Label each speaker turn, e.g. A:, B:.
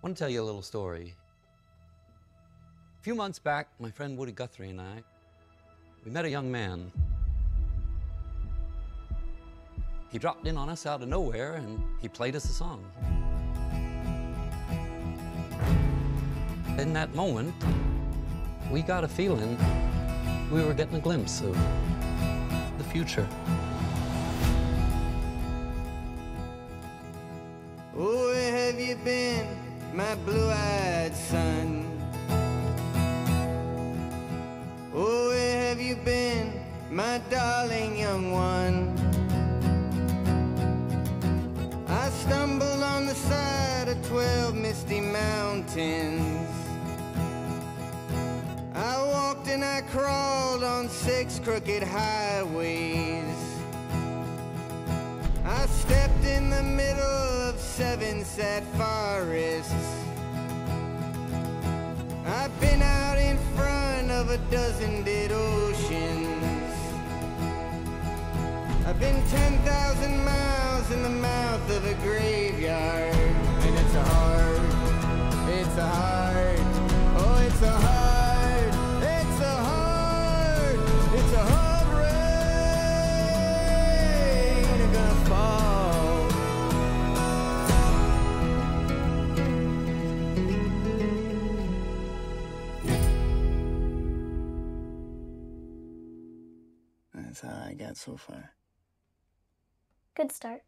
A: want to tell you a little story. A few months back, my friend Woody Guthrie and I, we met a young man. He dropped in on us out of nowhere and he played us a song. In that moment, we got a feeling we were getting a glimpse of the future.
B: Oh, where have you been, my blue-eyed son? Oh, where have you been, my darling young one? I stumbled on the side of 12 misty mountains. I walked and I crawled on 6 crooked highways. I stepped in the middle of 7 sad forests. I've been out in front of a dozen dead oceans. I've been 10,000 miles in the mouth of a graveyard. And it's a hard, oh it's a hard, it's a hard, it's a hard rain gonna fall. That's how I got so far.
C: Good start.